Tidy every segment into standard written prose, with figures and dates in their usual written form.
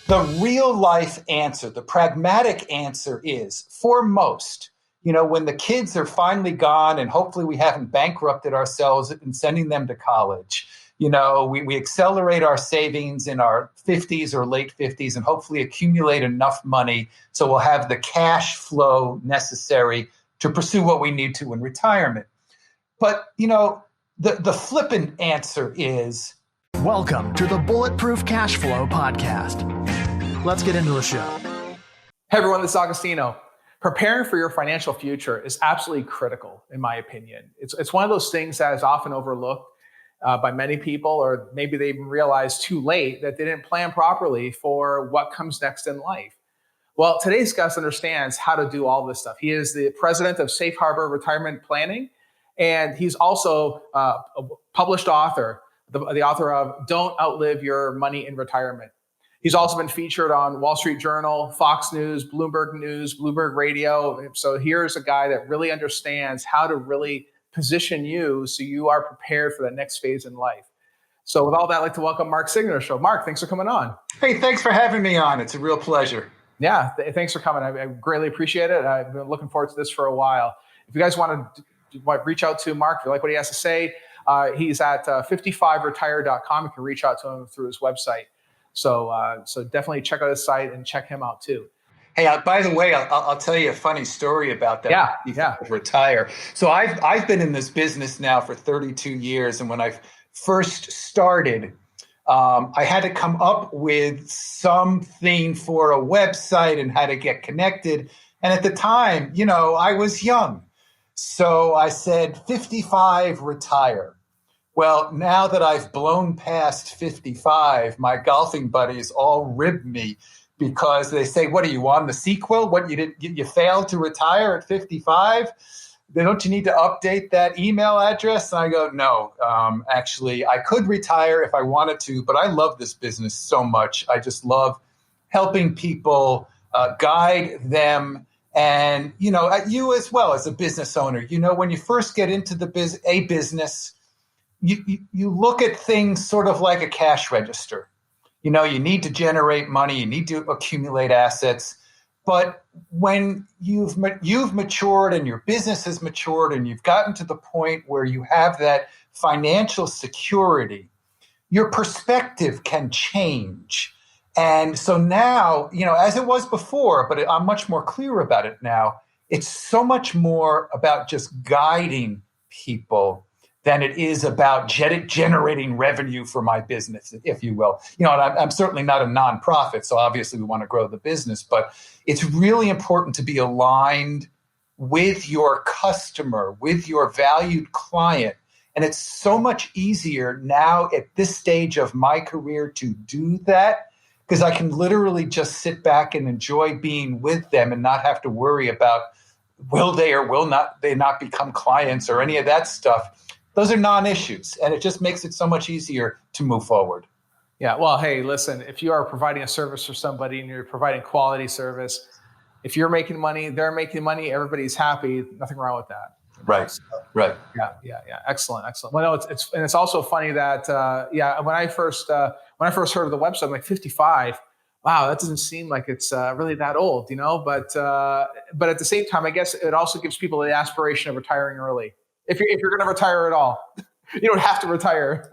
The real life answer, the pragmatic answer is, for most, when the kids are finally gone and hopefully we haven't bankrupted ourselves in sending them to college, we accelerate our savings in our 50s or late 50s and hopefully accumulate enough money so we'll have the cash flow necessary to pursue what we need to in retirement. But, the flippant answer is... Welcome to the Bulletproof Cashflow podcast. Let's get into the show. Hey everyone, this is Agostino. Preparing for your financial future is absolutely critical, in my opinion. It's one of those things that is often overlooked by many people, or maybe they even realize too late that they didn't plan properly for what comes next in life. Well, today's guest understands how to do all this stuff. He is the president of Safe Harbor Retirement Planning, and he's also a published author, the author of Don't Outlive Your Money in Retirement. He's also been featured on Wall Street Journal, Fox News, Bloomberg Radio. So here's a guy that really understands how to really position you so you are prepared for the next phase in life. So with all that, I'd like to welcome Mark Signer to the show. Mark, thanks for coming on. Hey, thanks for having me on. It's a real pleasure. Yeah, thanks for coming. I greatly appreciate it. I've been looking forward to this for a while. If you guys want to reach out to Mark, if you like what he has to say, he's at 55retire.com. You can reach out to him through his website. So definitely check out his site and check him out too. Hey, by the way, I'll tell you a funny story about that. Yeah. Retire. So I've been in this business now for 32 years, and when I first started, I had to come up with something for a website and how to get connected. And at the time, I was young, so I said 55 retire. Well, now that I've blown past 55, my golfing buddies all rib me because they say, "What are you on the sequel? What you failed to retire at 55? Don't you need to update that email address?" And I go, "No, actually, I could retire if I wanted to, but I love this business so much. I just love helping people, guide them." And, you as well as a business owner, when you first get into a business, you look at things sort of like a cash register. You need to generate money, you need to accumulate assets. But when you've matured and your business has matured and you've gotten to the point where you have that financial security, your perspective can change. And so now, as it was before, but I'm much more clear about it now, it's so much more about just guiding people than it is about generating revenue for my business, if you will. And I'm certainly not a nonprofit, so obviously we want to grow the business, but it's really important to be aligned with your customer, with your valued client. And it's so much easier now at this stage of my career to do that because I can literally just sit back and enjoy being with them and not have to worry about will they or will not they not become clients or any of that stuff. Those are non-issues, and it just makes it so much easier to move forward. Yeah, well, hey, listen, if you are providing a service for somebody and you're providing quality service, if you're making money, they're making money, everybody's happy, nothing wrong with that. Right, right. Yeah. Excellent. Well, no, it's also funny that, when I first heard of the website, I'm like 55. Wow, that doesn't seem like it's really that old, but at the same time, I guess it also gives people the aspiration of retiring early. If you're going to retire at all, you don't have to retire.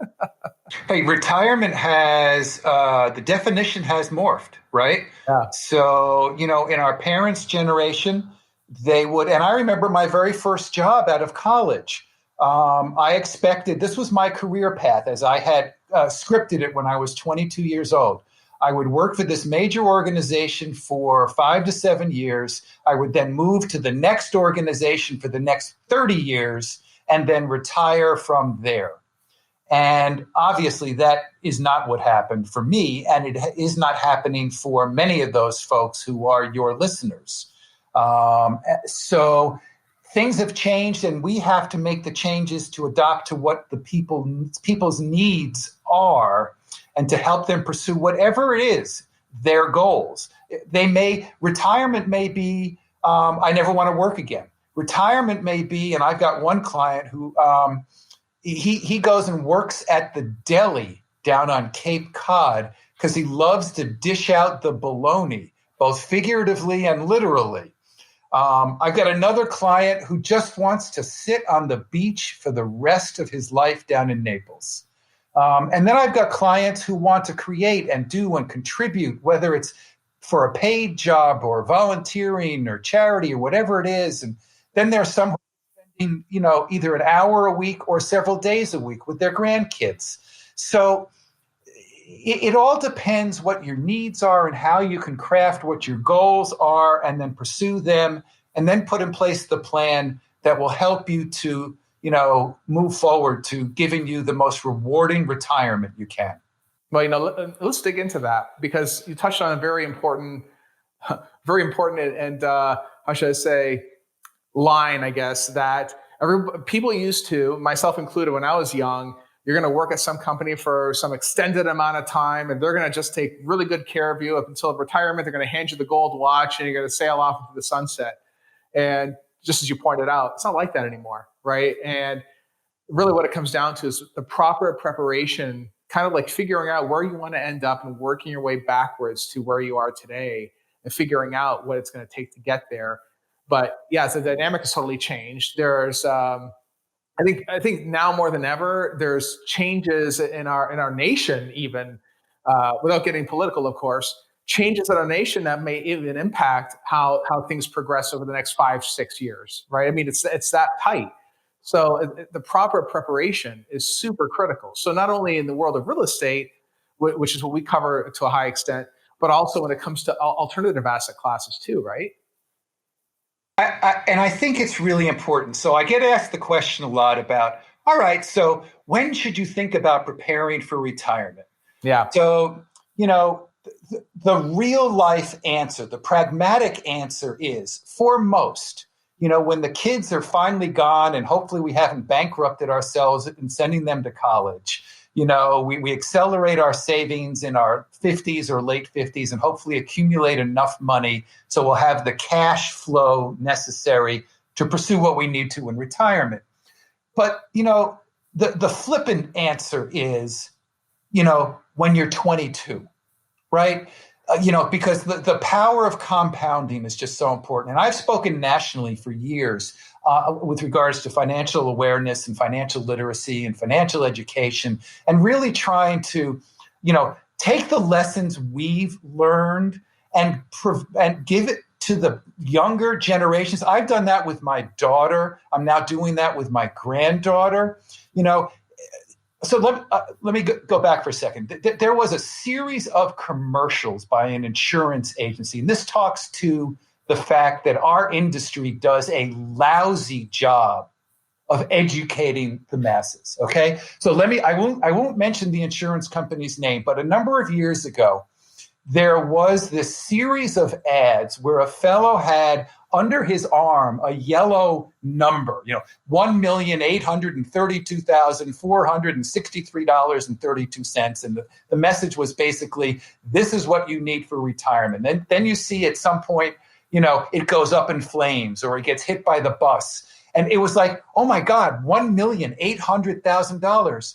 Hey, retirement has, the definition has morphed, right? Yeah. So, in our parents' generation, they would, and I remember my very first job out of college. I expected, this was my career path as I had scripted it when I was 22 years old. I would work for this major organization for 5 to 7 years. I would then move to the next organization for the next 30 years and then retire from there. And obviously that is not what happened for me, and it is not happening for many of those folks who are your listeners. So things have changed, and we have to make the changes to adapt to what the people's needs are and to help them pursue whatever it is, their goals. Retirement may be, I never want to work again. Retirement may be, and I've got one client who he goes and works at the deli down on Cape Cod because he loves to dish out the baloney, both figuratively and literally. I've got another client who just wants to sit on the beach for the rest of his life down in Naples. And then I've got clients who want to create and do and contribute, whether it's for a paid job or volunteering or charity or whatever it is. And then there's some who are spending, either an hour a week or several days a week with their grandkids. So it all depends what your needs are and how you can craft what your goals are and then pursue them and then put in place the plan that will help you to, move forward to giving you the most rewarding retirement you can. Well, let's dig into that because you touched on a very important and how should I say, line, I guess, that people used to, myself included, when I was young, you're going to work at some company for some extended amount of time, and they're going to just take really good care of you up until retirement. They're going to hand you the gold watch, and you're going to sail off into the sunset. And just as you pointed out, it's not like that anymore, right? And really what it comes down to is the proper preparation, kind of like figuring out where you want to end up and working your way backwards to where you are today and figuring out what it's going to take to get there. But yeah, the dynamic has totally changed. There's I think now more than ever, there's changes in our nation, even without getting political, of course, changes in our nation that may even impact how things progress over the next 5-6 years, right? I mean, it's that tight. So the proper preparation is super critical. So not only in the world of real estate, which is what we cover to a high extent, but also when it comes to alternative asset classes too, right? And I think it's really important. So I get asked the question a lot about, all right, so when should you think about preparing for retirement? Yeah. So, the real life answer, the pragmatic answer is for most, when the kids are finally gone and hopefully we haven't bankrupted ourselves in sending them to college, we accelerate our savings in our 50s or late 50s and hopefully accumulate enough money so we'll have the cash flow necessary to pursue what we need to in retirement. But, the flippant answer is, when you're 22, right? Because the power of compounding is just so important. And I've spoken nationally for years with regards to financial awareness and financial literacy and financial education, and really trying to, take the lessons we've learned and give it to the younger generations. I've done that with my daughter. I'm now doing that with my granddaughter. So let me go back for a second. There was a series of commercials by an insurance agency, and this talks to the fact that our industry does a lousy job of educating the masses. Okay, so I won't mention the insurance company's name, but a number of years ago, there was this series of ads where a fellow had under his arm a yellow number, $1,832,463.32. And the message was basically, this is what you need for retirement. Then you see at some point, it goes up in flames or it gets hit by the bus. And it was like, oh my God, $1,800,000.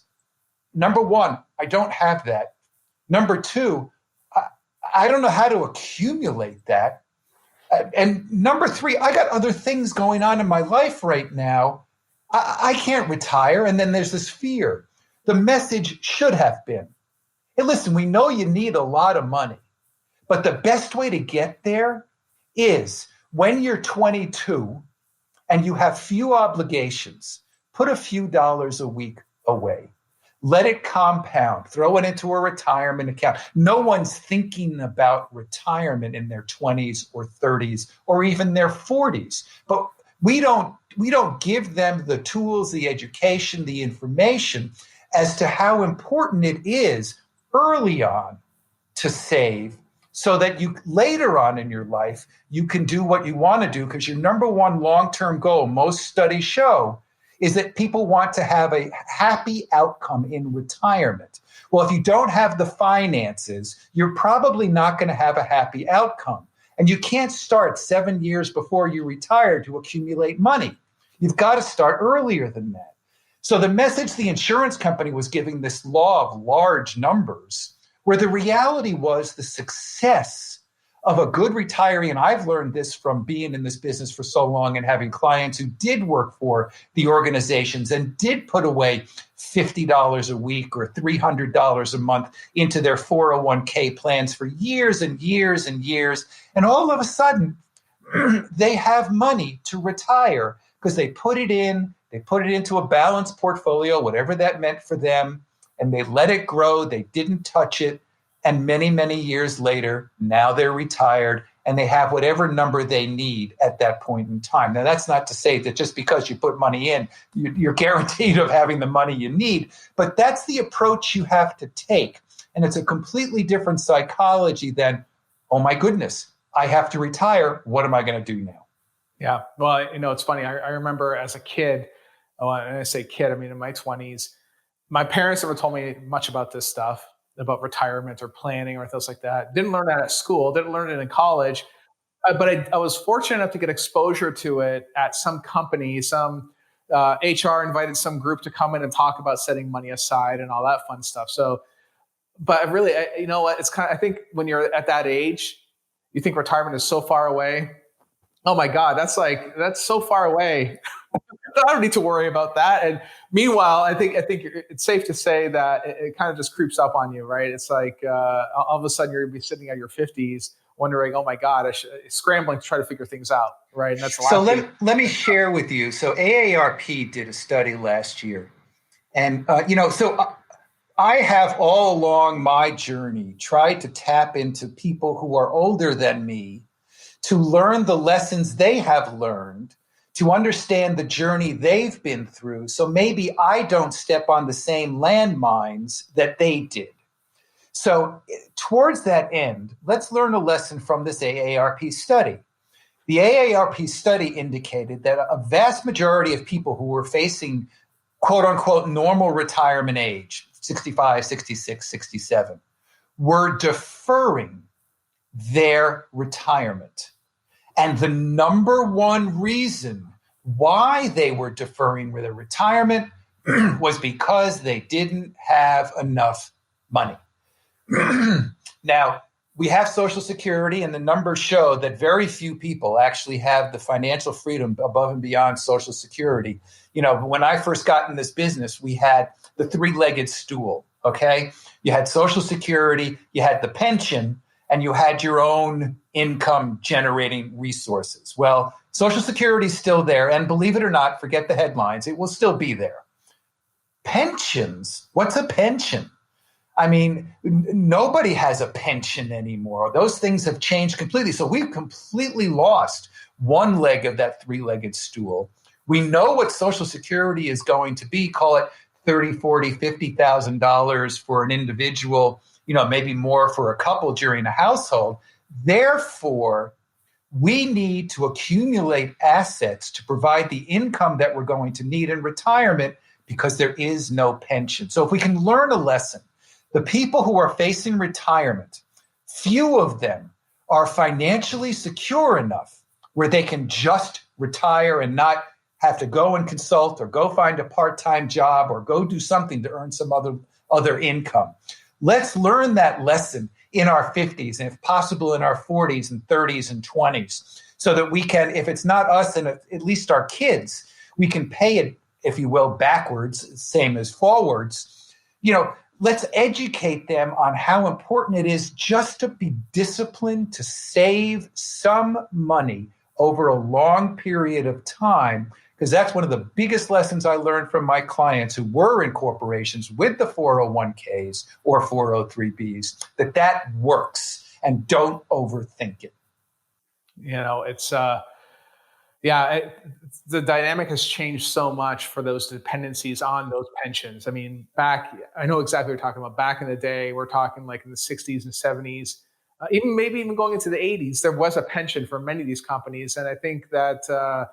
Number one, I don't have that. Number two, I don't know how to accumulate that. And number three, I got other things going on in my life right now. I can't retire. And then there's this fear. The message should have been, hey, listen, we know you need a lot of money, but the best way to get there is when you're 22 and you have few obligations, put a few dollars a week away. Let it compound. Throw it into a retirement account. No one's thinking about retirement in their 20s or 30s or even their 40s. But we don't give them the tools, the education, the information as to how important it is early on to save so that you later on in your life, you can do what you want to do, because your number one long-term goal, most studies show, is that people want to have a happy outcome in retirement. Well, if you don't have the finances, you're probably not going to have a happy outcome. And you can't start 7 years before you retire to accumulate money. You've got to start earlier than that. So the message the insurance company was giving, this law of large numbers, where the reality was the success of a good retiree, and I've learned this from being in this business for so long and having clients who did work for the organizations and did put away $50 a week or $300 a month into their 401k plans for years and years and years. And all of a sudden, they have money to retire because they put it into a balanced portfolio, whatever that meant for them, and they let it grow. They didn't touch it. And many, many years later, now they're retired and they have whatever number they need at that point in time. Now, that's not to say that just because you put money in, you're guaranteed of having the money you need, but that's the approach you have to take. And it's a completely different psychology than, oh my goodness, I have to retire. What am I going to do now? Yeah. Well, it's funny. I remember as a kid, when I say kid, I mean in my 20s, my parents never told me much about this stuff, about retirement or planning or things like that. Didn't learn that at school, didn't learn it in college. But I was fortunate enough to get exposure to it at some company. Some HR invited some group to come in and talk about setting money aside and all that fun stuff. So, but really, you know what? It's kind of, I think when you're at that age, you think retirement is so far away. Oh my God, that's so far away. I don't need to worry about that. And meanwhile, I think it's safe to say that it kind of just creeps up on you, right? It's like all of a sudden you're going to be sitting at your 50s wondering, oh my God, scrambling to try to figure things out, right? And that's the last So let me share with you. So AARP did a study last year. And, I have all along my journey tried to tap into people who are older than me to learn the lessons they have learned, to understand the journey they've been through. So maybe I don't step on the same landmines that they did. So towards that end, let's learn a lesson from this AARP study. The AARP study indicated that a vast majority of people who were facing quote unquote normal retirement age, 65, 66, 67, were deferring their retirement. And the number one reason why they were deferring their retirement was because they didn't have enough money. Now, we have Social Security, and the numbers show that very few people actually have the financial freedom above and beyond Social Security. When I first got in this business, we had the three-legged stool, okay? You had Social Security, you had the pension, and you had your own income generating resources. Well, Social Security is still there. And believe it or not, forget the headlines, it will still be there. Pensions, what's a pension? I mean, nobody has a pension anymore. Those things have changed completely. So we've completely lost one leg of that three-legged stool. We know what Social Security is going to be, call it $30,000, $40,000, $50,000 for an individual, maybe more for a couple during a household. Therefore, we need to accumulate assets to provide the income that we're going to need in retirement because there is no pension. So if we can learn a lesson, the people who are facing retirement, few of them are financially secure enough where they can just retire and not have to go and consult or go find a part-time job or go do something to earn some other income. Let's learn that lesson in our 50s and if possible in our 40s and 30s and 20s so that we can, if it's not us and at least our kids, we can pay it, if you will, backwards, same as forwards. Let's educate them on how important it is just to be disciplined to save some money over a long period of time, because that's one of the biggest lessons I learned from my clients who were in corporations with the 401ks or 403bs, that works, and don't overthink it. The dynamic has changed so much for those dependencies on those pensions. I mean, I know exactly what you're talking about. Back in the day, we're talking like in the 60s and 70s, even going into the 80s, there was a pension for many of these companies. And I think that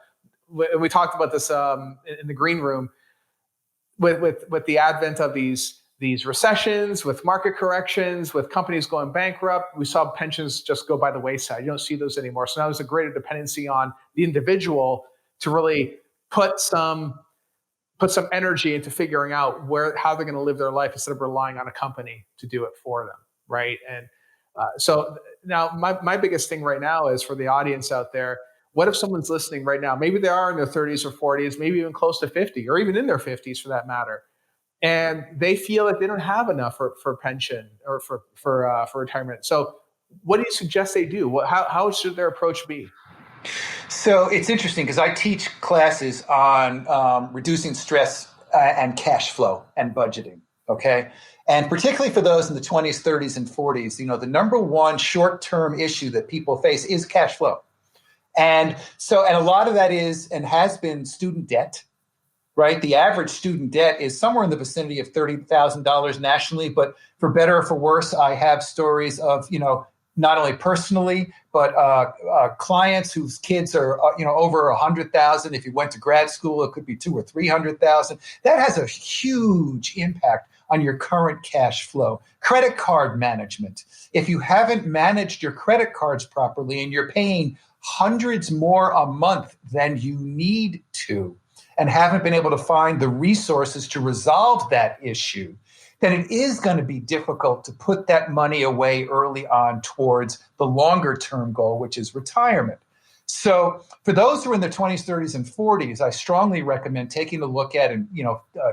we talked about this in the green room with the advent of these recessions, with market corrections, with companies going bankrupt, we saw pensions just go by the wayside. You don't see those anymore. So now there's a greater dependency on the individual to really put some energy into figuring out how they're going to live their life instead of relying on a company to do it for them. right? And so now my biggest thing right now is for the audience out there, what if someone's listening right now? Maybe they are in their 30s or 40s, maybe even close to 50, or even in their 50s for that matter. And they feel like they don't have enough for pension or for retirement. So what do you suggest they do? How should their approach be? So it's interesting because I teach classes on reducing stress and cash flow and budgeting. Okay. And particularly for those in the 20s, 30s, and 40s, the number one short-term issue that people face is cash flow. And a lot of that is and has been student debt, right? The average student debt is somewhere in the vicinity of $30,000 nationally. But for better or for worse, I have stories of, not only personally, but clients whose kids are, over 100,000. If you went to grad school, it could be 200,000 or 300,000. That has a huge impact on your current cash flow. Credit card management. If you haven't managed your credit cards properly and you're paying hundreds more a month than you need to, and haven't been able to find the resources to resolve that issue, then it is going to be difficult to put that money away early on towards the longer term goal, which is retirement. So for those who are in their 20s, 30s, and 40s, I strongly recommend taking a look at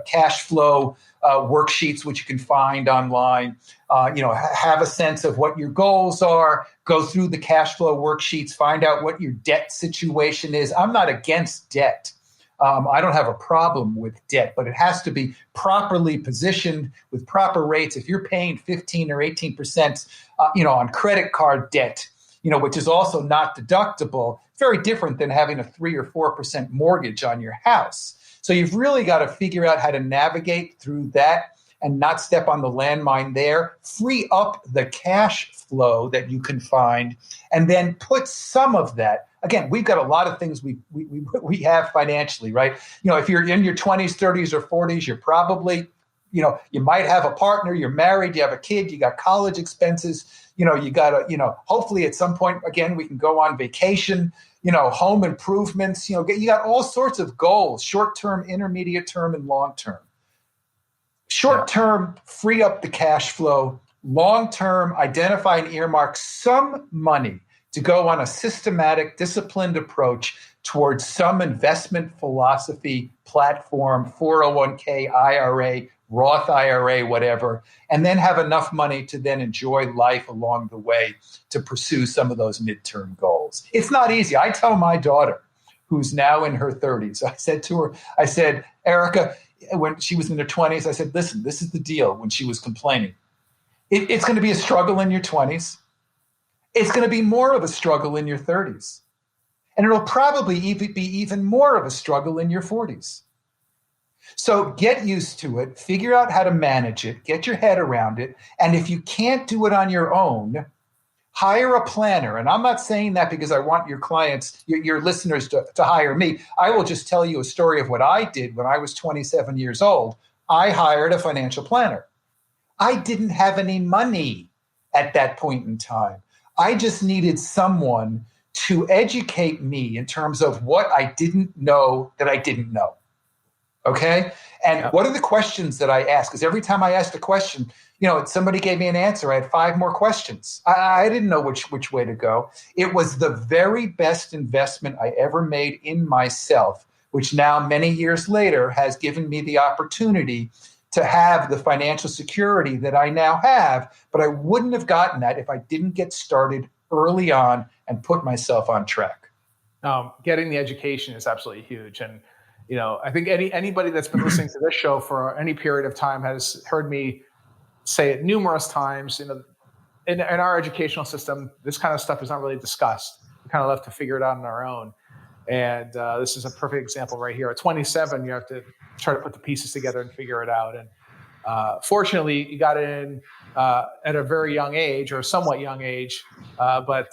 cash flow worksheets, which you can find online. Have a sense of what your goals are, go through the cash flow worksheets, find out what your debt situation is. I'm not against debt. I don't have a problem with debt, but it has to be properly positioned with proper rates. If you're paying 15 or 18%, on credit card debt, which is also not deductible, it's very different than having a 3 or 4% mortgage on your house. So you've really got to figure out how to navigate through that and not step on the landmine there. Free up the cash flow that you can find, and then put some of that. Again, we've got a lot of things we have financially, right? If you're in your 20s, 30s, or 40s, you're probably, you might have a partner, you're married, you have a kid, you got college expenses, you got to, hopefully at some point, again, we can go on vacation, home improvements, you got all sorts of goals, short-term, intermediate term, and long-term. Short-term, free up the cash flow. Long-term, identify and earmark some money to go on a systematic, disciplined approach towards some investment philosophy, platform, 401k, IRA, Roth IRA, whatever, and then have enough money to then enjoy life along the way to pursue some of those midterm goals. It's not easy. I tell my daughter, who's now in her 30s, I said, Erica, when she was in her 20s, I said, listen, this is the deal when she was complaining. It's going to be a struggle in your 20s. It's going to be more of a struggle in your 30s. And it'll probably be even more of a struggle in your 40s. So get used to it, figure out how to manage it, get your head around it. And if you can't do it on your own, hire a planner. And I'm not saying that because I want your clients, your listeners to hire me. I will just tell you a story of what I did when I was 27 years old. I hired a financial planner. I didn't have any money at that point in time. I just needed someone to educate me in terms of what I didn't know that I didn't know. Okay? And what are the questions that I ask? Because every time I asked a question, somebody gave me an answer. I had 5 more questions. I didn't know which way to go. It was the very best investment I ever made in myself, which now many years later has given me the opportunity to have the financial security that I now have, but I wouldn't have gotten that if I didn't get started early on and put myself on track. Getting the education is absolutely huge. And, I think anybody that's been listening to this show for any period of time has heard me say it numerous times. In our educational system, this kind of stuff is not really discussed. We're kind of left to figure it out on our own. And this is a perfect example right here. At 27, you have to try to put the pieces together and figure it out. And fortunately, you got in at a very young age, or a somewhat young age. But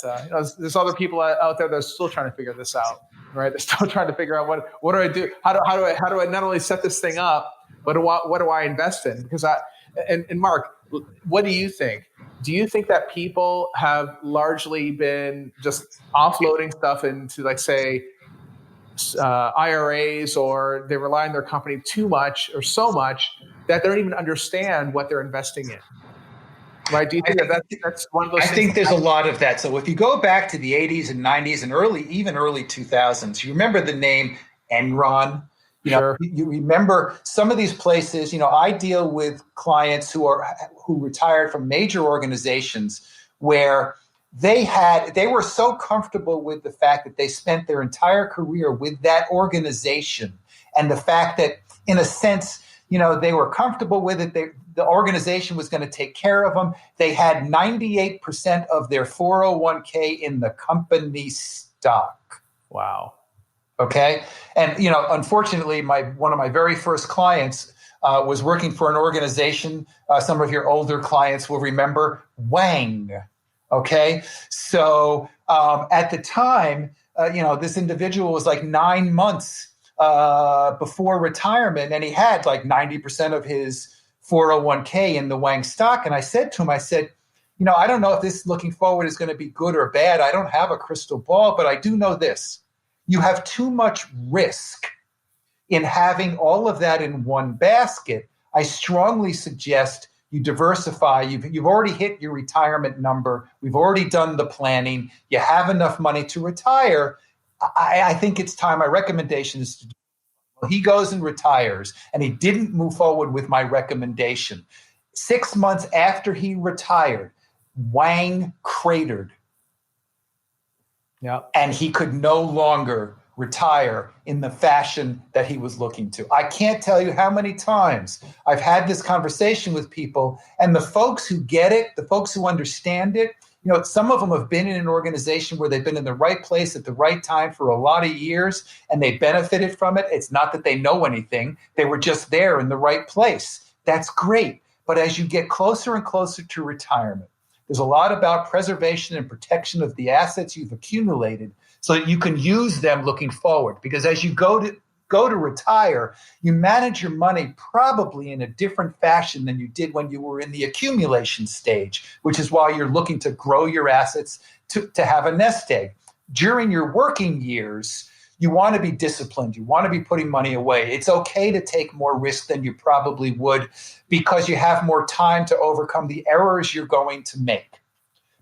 there's other people out there that are still trying to figure this out, right? They're still trying to figure out what do I do? How do I not only set this thing up, but what do I invest in? Because and Mark, what do you think? Do you think that people have largely been just offloading stuff into, like, say, IRAs, or they rely on their company too much or so much that they don't even understand what they're investing in? right? Do you think that's one of those I things? think there's a lot of that. So if you go back to the 80s and 90s and even early 2000s, you remember the name Enron? Sure. You remember some of these places. I deal with clients who retired from major organizations where they were so comfortable with the fact that they spent their entire career with that organization, and the fact that, in a sense, they were comfortable with it. The organization was going to take care of them. They had 98% of their 401k in the company stock. Wow. Okay. And, unfortunately, one of my very first clients was working for an organization. Some of your older clients will remember Wang. Okay. So at the time, this individual was like 9 months before retirement, and he had like 90% of his 401k in the Wang stock. And I said to him, I don't know if this looking forward is going to be good or bad. I don't have a crystal ball, but I do know this. You have too much risk in having all of that in one basket. I strongly suggest you diversify. You've already hit your retirement number. We've already done the planning. You have enough money to retire. I think it's time. My recommendation is to do. He goes and retires, and he didn't move forward with my recommendation. 6 months after he retired, Wang cratered. Yeah. And he could no longer retire in the fashion that he was looking to. I can't tell you how many times I've had this conversation with people, and the folks who get it, the folks who understand it, some of them have been in an organization where they've been in the right place at the right time for a lot of years, and they benefited from it. It's not that they know anything. They were just there in the right place. That's great. But as you get closer and closer to retirement, there's a lot about preservation and protection of the assets you've accumulated so that you can use them looking forward. Because as you go to retire, you manage your money probably in a different fashion than you did when you were in the accumulation stage, which is why you're looking to grow your assets to have a nest egg. During your working years, you want to be disciplined. You want to be putting money away. It's okay to take more risk than you probably would because you have more time to overcome the errors you're going to make.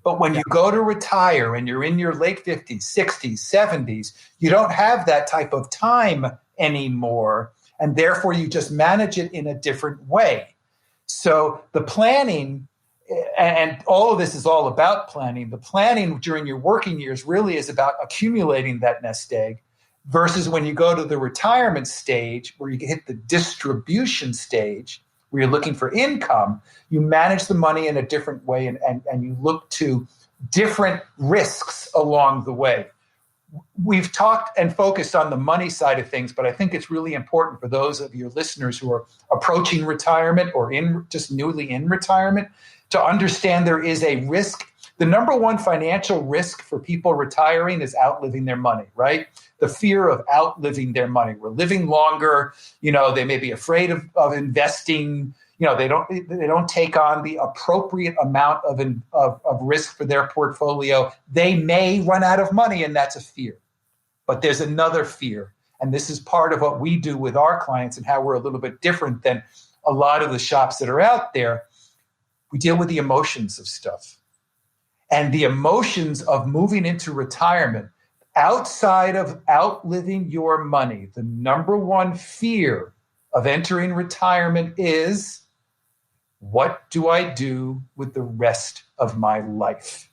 But when you go to retire and you're in your late 50s, 60s, 70s, you don't have that type of time anymore. And therefore, you just manage it in a different way. So the planning, and all of this is all about planning. The planning during your working years really is about accumulating that nest egg, versus when you go to the retirement stage where you hit the distribution stage, where you're looking for income, you manage the money in a different way, and you look to different risks along the way. We've talked and focused on the money side of things, but I think it's really important for those of your listeners who are approaching retirement or just newly in retirement to understand there is a risk. The number one financial risk for people retiring is outliving their money, right? The fear of outliving their money. We're living longer. They may be afraid of investing. They don't take on the appropriate amount of risk for their portfolio. They may run out of money, and that's a fear. But there's another fear, and this is part of what we do with our clients and how we're a little bit different than a lot of the shops that are out there. We deal with the emotions of stuff. And the emotions of moving into retirement, outside of outliving your money, the number one fear of entering retirement is, what do I do with the rest of my life?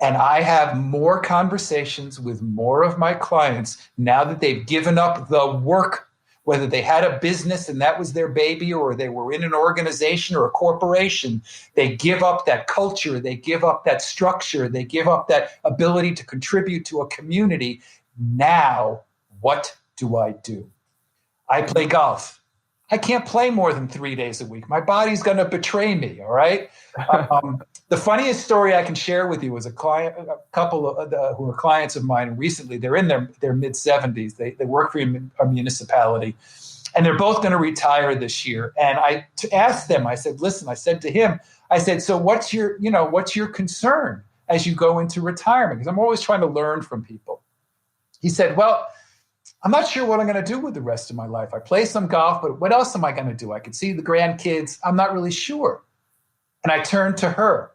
And I have more conversations with more of my clients now that they've given up the work, whether they had a business and that was their baby, or they were in an organization or a corporation. They give up that culture. They give up that structure. They give up that ability to contribute to a community. Now, what do I do? I play golf. I can't play more than 3 days a week. My body's going to betray me, all right? The funniest story I can share with you is a couple who are clients of mine recently. They're in their mid-70s. They work for a municipality, and they're both going to retire this year. And I asked them, I said, listen, I said to him, I said, so what's your concern as you go into retirement? Because I'm always trying to learn from people. He said, well, I'm not sure what I'm going to do with the rest of my life. I play some golf, but what else am I going to do? I could see the grandkids. I'm not really sure. And I turned to her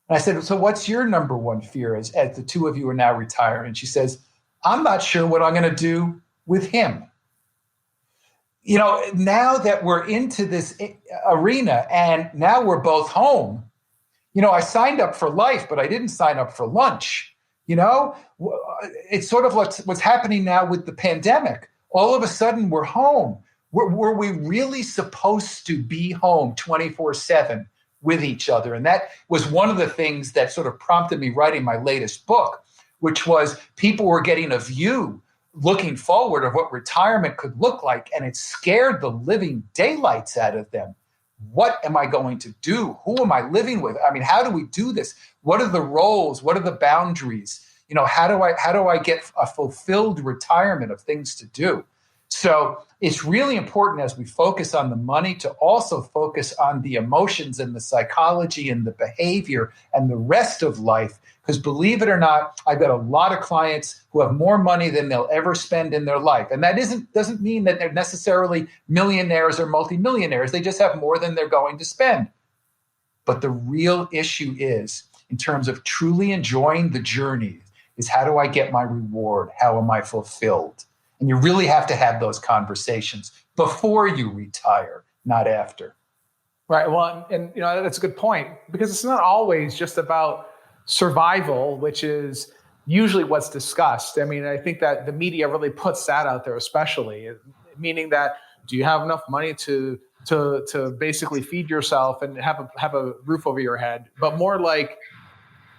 and I said, so what's your number one fear as the two of you are now retired? And she says, I'm not sure what I'm going to do with him. You know, now that we're into this arena and now we're both home, you know, I signed up for life, but I didn't sign up for lunch. You know, it's sort of what's happening now with the pandemic. All of a sudden we're home. Were we really supposed to be home 24/7 with each other? And that was one of the things that sort of prompted me writing my latest book, which was people were getting a view looking forward of what retirement could look like, and it scared the living daylights out of them. What am I going to do? Who am I living with? I mean, how do we do this? What are the roles? What are the boundaries? You know, how do I get a fulfilled retirement of things to do? So it's really important as we focus on the money to also focus on the emotions and the psychology and the behavior and the rest of life. Because believe it or not, I've got a lot of clients who have more money than they'll ever spend in their life. And that doesn't mean that they're necessarily millionaires or multimillionaires. They just have more than they're going to spend. But the real issue is, in terms of truly enjoying the journey, is how do I get my reward? How am I fulfilled? And you really have to have those conversations before you retire, not after. Right. Well, and you know, that's a good point, because it's not always just about survival, which is usually what's discussed. I mean, I think that the media really puts that out there, especially meaning that, do you have enough money to basically feed yourself and have a roof over your head? But more like,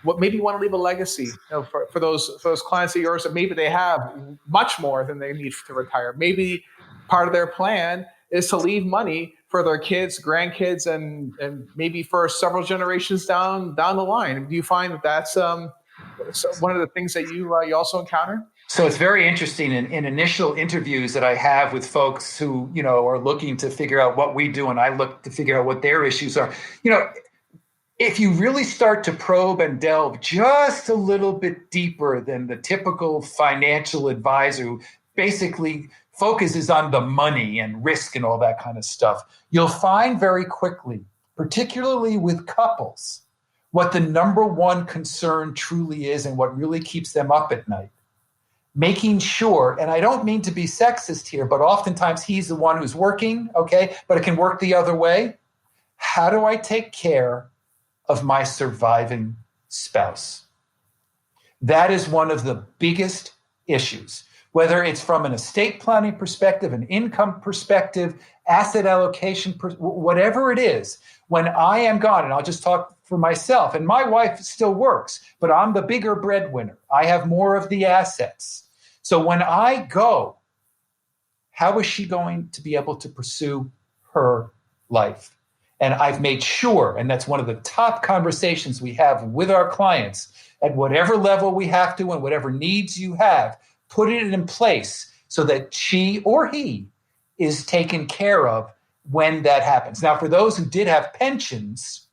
what maybe you want to leave a legacy, you know, for those clients of yours that maybe they have much more than they need to retire. Maybe part of their plan is to leave money for their kids, grandkids, and maybe for several generations down the line. Do you find that that's one of the things that you also encounter? So it's very interesting in initial interviews that I have with folks who, you know, are looking to figure out what we do, and I look to figure out what their issues are. You know, if you really start to probe and delve just a little bit deeper than the typical financial advisor who basically focuses on the money and risk and all that kind of stuff, you'll find very quickly, particularly with couples, what the number one concern truly is and what really keeps them up at night. Making sure, and I don't mean to be sexist here, but oftentimes he's the one who's working, okay, but it can work the other way. How do I take care of my surviving spouse? That is one of the biggest issues, whether it's from an estate planning perspective, an income perspective, asset allocation, whatever it is. When I am gone, and I'll just talk for myself, and my wife still works, but I'm the bigger breadwinner. I have more of the assets. So when I go, how is she going to be able to pursue her life? And I've made sure, and that's one of the top conversations we have with our clients, at whatever level we have to and whatever needs you have, put it in place so that she or he is taken care of when that happens. Now, for those who did have pensions,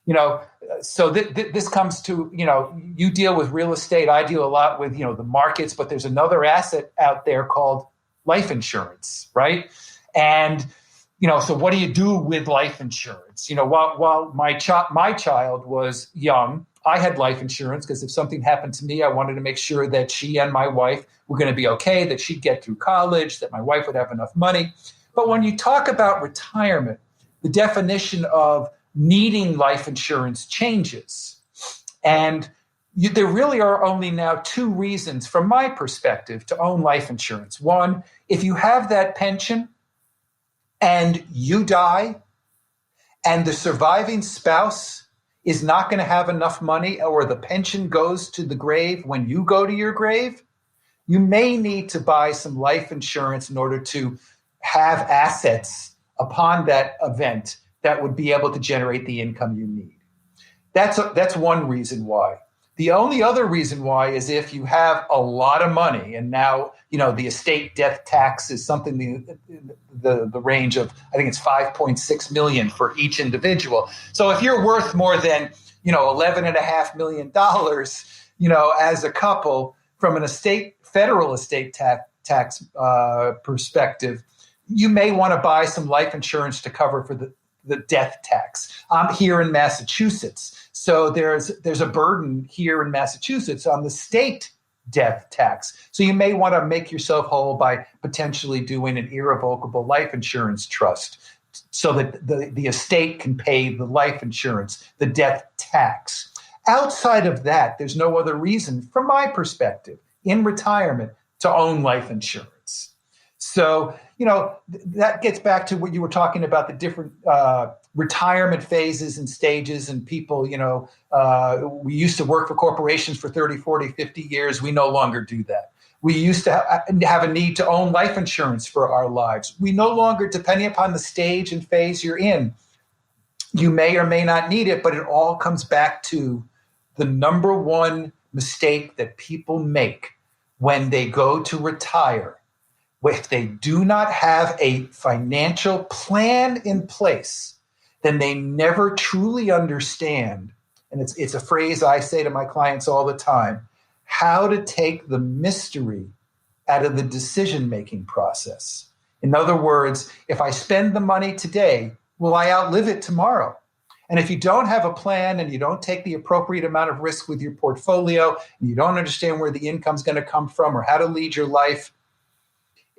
you know, so this comes to, you know, you deal with real estate. I deal a lot with, you know, the markets, but there's another asset out there called life insurance, right? And you know, so what do you do with life insurance? You know, while my child was young, I had life insurance because if something happened to me, I wanted to make sure that she and my wife were going to be okay, that she'd get through college, that my wife would have enough money. But when you talk about retirement, the definition of needing life insurance changes. And there really are only now two reasons, from my perspective, to own life insurance. One, if you have that pension, and you die, and the surviving spouse is not going to have enough money, or the pension goes to the grave when you go to your grave, you may need to buy some life insurance in order to have assets upon that event that would be able to generate the income you need. That's one reason why. The only other reason why is if you have a lot of money, and now, you know, the estate death tax is something the range of, I think it's $5.6 million for each individual. So if you're worth more than, you know, $11.5 million, you know, as a couple, from an federal estate tax perspective, you may want to buy some life insurance to cover for the death tax. I'm here in Massachusetts, so there's a burden here in Massachusetts on the state death tax. So you may want to make yourself whole by potentially doing an irrevocable life insurance trust so that the estate can pay the life insurance, the death tax. Outside of that, there's no other reason, from my perspective, in retirement to own life insurance. So, that gets back to what you were talking about, the different retirement phases and stages, and people, we used to work for corporations for 30, 40, 50 years. We no longer do that. We used to have a need to own life insurance for our lives. We no longer, depending upon the stage and phase you're in, you may or may not need it, but it all comes back to the number one mistake that people make when they go to retire. If they do not have a financial plan in place, then they never truly understand, and it's a phrase I say to my clients all the time, how to take the mystery out of the decision-making process. In other words, if I spend the money today, will I outlive it tomorrow? And if you don't have a plan and you don't take the appropriate amount of risk with your portfolio, and you don't understand where the income's going to come from or how to lead your life,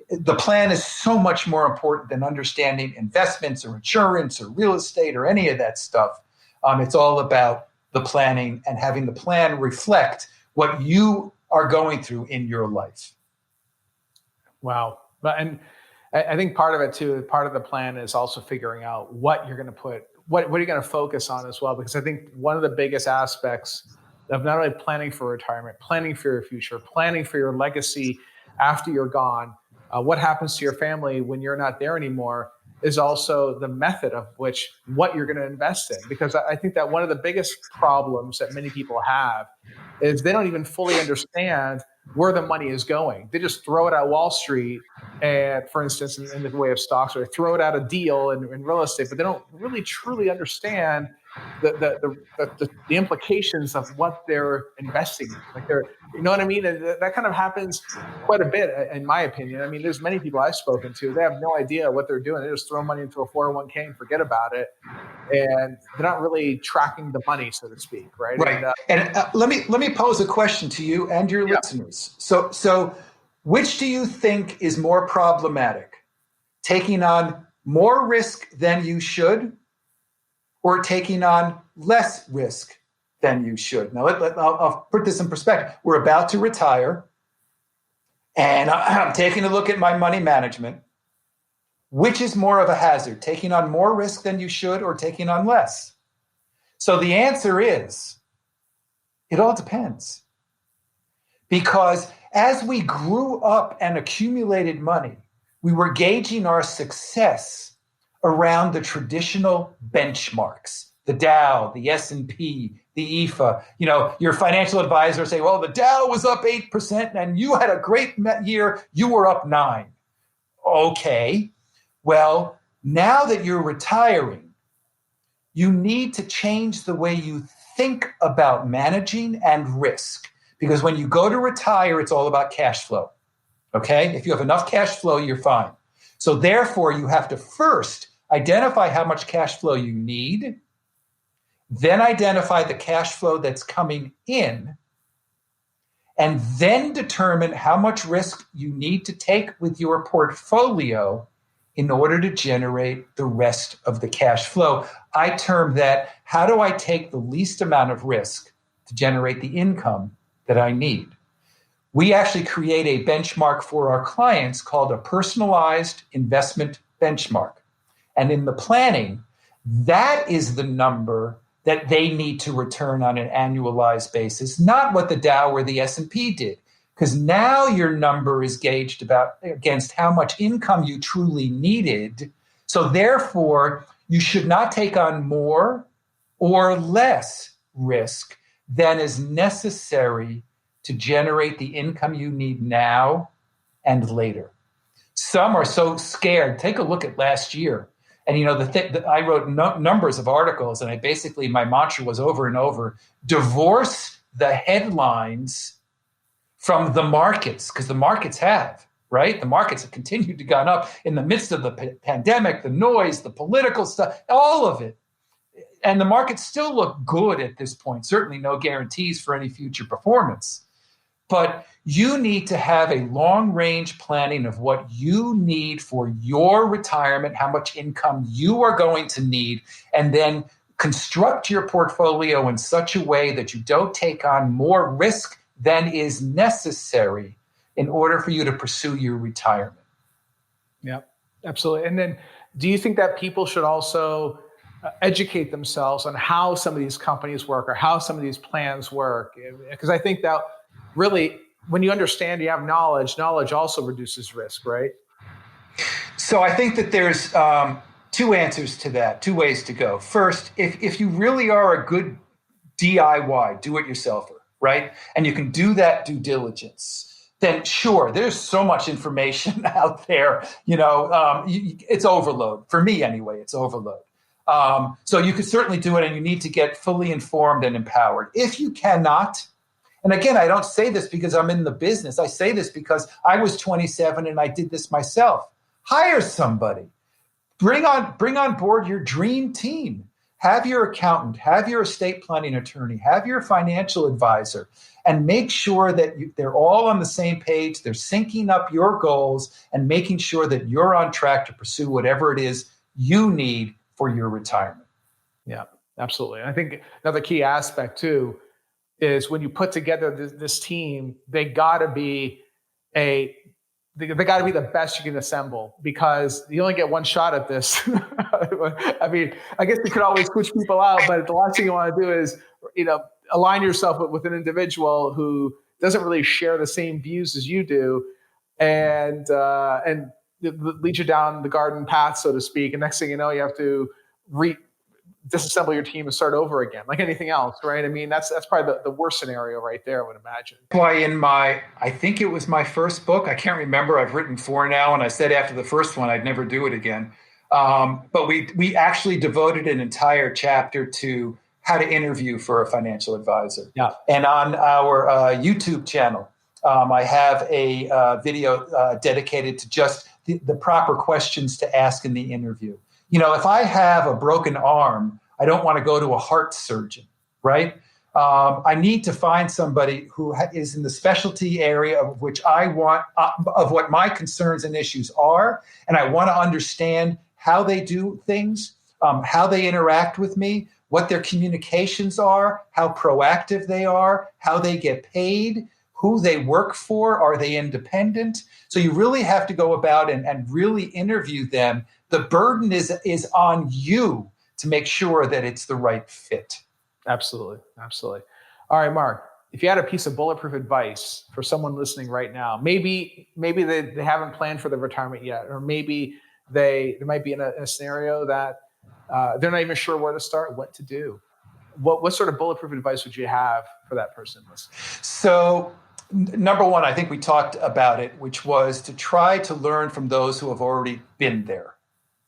the plan is so much more important than understanding investments or insurance or real estate or any of that stuff. It's all about the planning and having the plan reflect what you are going through in your life. Wow. And I think part of it too, part of the plan is also figuring out what you're going to put, what are you going to focus on as well? Because I think one of the biggest aspects of not only planning for retirement, planning for your future, planning for your legacy after you're gone, what happens to your family when you're not there anymore, is also the method of which what you're going to invest in. Because I think that one of the biggest problems that many people have is they don't even fully understand where the money is going. They just throw it at Wall Street, and for instance, in the way of stocks, or throw it at a deal in real estate, but they don't really truly understand the implications of what they're investing in. Like you know what I mean? And that kind of happens quite a bit, in my opinion. I mean, there's many people I've spoken to, they have no idea what they're doing. They just throw money into a 401k and forget about it. And they're not really tracking the money, so to speak, right? Right. And let me pose a question to you and your listeners. So which do you think is more problematic? Taking on more risk than you should, or taking on less risk than you should? Now, I'll put this in perspective. We're about to retire, and I'm taking a look at my money management. Which is more of a hazard, taking on more risk than you should or taking on less? So the answer is, it all depends. Because as we grew up and accumulated money, we were gauging our success around the traditional benchmarks, the Dow, the S&P, the EFA. Your financial advisor say, well, the Dow was up 8% and you had a great year, you were up 9%. Okay. Well, now that you're retiring, you need to change the way you think about managing and risk. Because when you go to retire, it's all about cash flow. Okay? If you have enough cash flow, you're fine. So therefore, you have to first identify how much cash flow you need, then identify the cash flow that's coming in, and then determine how much risk you need to take with your portfolio in order to generate the rest of the cash flow. I term that, how do I take the least amount of risk to generate the income that I need? We actually create a benchmark for our clients called a personalized investment benchmark. And in the planning, that is the number that they need to return on an annualized basis, not what the Dow or the S&P did. Because now your number is gauged against how much income you truly needed. So therefore, you should not take on more or less risk than is necessary to generate the income you need now and later. Some are so scared. Take a look at last year. And I wrote numbers of articles, and my mantra was over and over, divorce the headlines from the markets, because the markets have. right? The markets have continued to go up in the midst of the pandemic, the noise, the political stuff, all of it. And the markets still look good at this point. Certainly no guarantees for any future performance. But you need to have a long-range planning of what you need for your retirement, how much income you are going to need, and then construct your portfolio in such a way that you don't take on more risk than is necessary in order for you to pursue your retirement. Yeah, absolutely. And then do you think that people should also educate themselves on how some of these companies work or how some of these plans work? Because I think that really, when you understand, you have knowledge also reduces risk, right? So I think that there's two answers to that, two ways to go. First, if you really are a good DIY, do-it-yourselfer, right? And you can do that due diligence, then sure, there's so much information out there, it's overload. For me anyway, it's overload. So you could certainly do it, and you need to get fully informed and empowered. If you cannot, and again, I don't say this because I'm in the business. I say this because I was 27 and I did this myself. Hire somebody. Bring on board your dream team. Have your accountant, have your estate planning attorney, have your financial advisor, and make sure that they're all on the same page. They're syncing up your goals and making sure that you're on track to pursue whatever it is you need for your retirement. Yeah, absolutely. I think another key aspect too is when you put together this team, they got to be the best you can assemble, because you only get one shot at this. I mean, I guess you could always switch people out, but the last thing you want to do is, align yourself with an individual who doesn't really share the same views as you do, and lead you down the garden path, so to speak. And next thing you know, you have to disassemble your team and start over again, like anything else, right? I mean, that's probably the worst scenario right there, I would imagine. Why I think it was my first book, I can't remember, I've written 4 now, and I said after the first one I'd never do it again. But we actually devoted an entire chapter to how to interview for a financial advisor. Yeah. And on our YouTube channel, I have a video dedicated to just the proper questions to ask in the interview. If I have a broken arm, I don't want to go to a heart surgeon, right? I need to find somebody who is in the specialty area of which I want, of what my concerns and issues are. And I want to understand how they do things, how they interact with me, what their communications are, how proactive they are, how they get paid, who they work for, are they independent? So you really have to go about and really interview them. The burden is on you to make sure that it's the right fit. Absolutely. Absolutely. All right, Mark, if you had a piece of bulletproof advice for someone listening right now, maybe they haven't planned for their retirement yet, or maybe they might be in a scenario that they're not even sure where to start, what to do. What sort of bulletproof advice would you have for that person listening? So, number one, I think we talked about it, which was to try to learn from those who have already been there.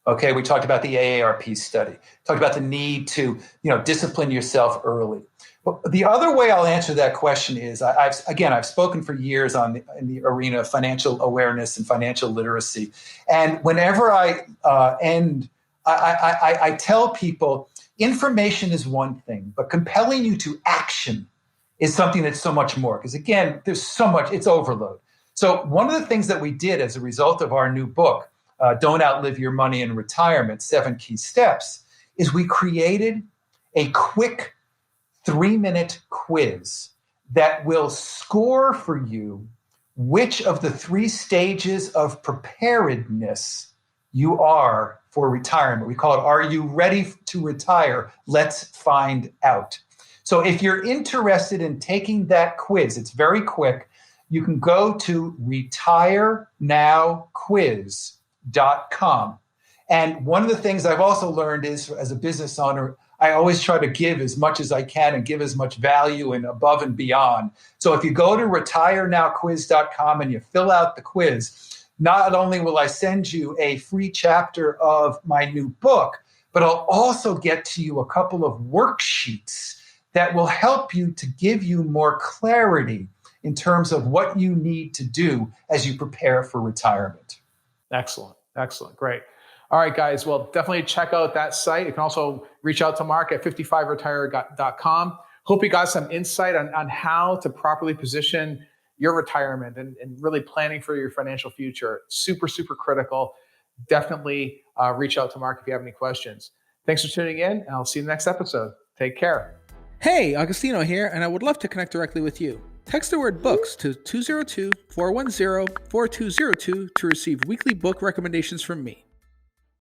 Okay, we talked about the AARP study, talked about the need to, discipline yourself early. But the other way I'll answer that question is, I've spoken for years in the arena of financial awareness and financial literacy. And whenever I tell people, information is one thing, but compelling you to action is something that's so much more. Because again, there's so much, it's overload. So one of the things that we did as a result of our new book, Don't Outlive Your Money in Retirement, 7 Key Steps, is we created a quick 3-minute quiz that will score for you which of the 3 stages of preparedness you are for retirement. We call it, Are You Ready to Retire? Let's Find Out. So if you're interested in taking that quiz, it's very quick. You can go to retirenowquiz.com. And one of the things I've also learned is, as a business owner, I always try to give as much as I can and give as much value and above and beyond. So if you go to retirenowquiz.com and you fill out the quiz, not only will I send you a free chapter of my new book, but I'll also get to you a couple of worksheets that will help you to give you more clarity in terms of what you need to do as you prepare for retirement. Excellent. Excellent. Great. All right, guys. Well, definitely check out that site. You can also reach out to Mark at 55retire.com. Hope you got some insight on how to properly position your retirement and really planning for your financial future. Super, super critical. Definitely reach out to Mark if you have any questions. Thanks for tuning in, and I'll see you in the next episode. Take care. Hey, Agostino here, and I would love to connect directly with you. Text the word books to 202-410-4202 to receive weekly book recommendations from me.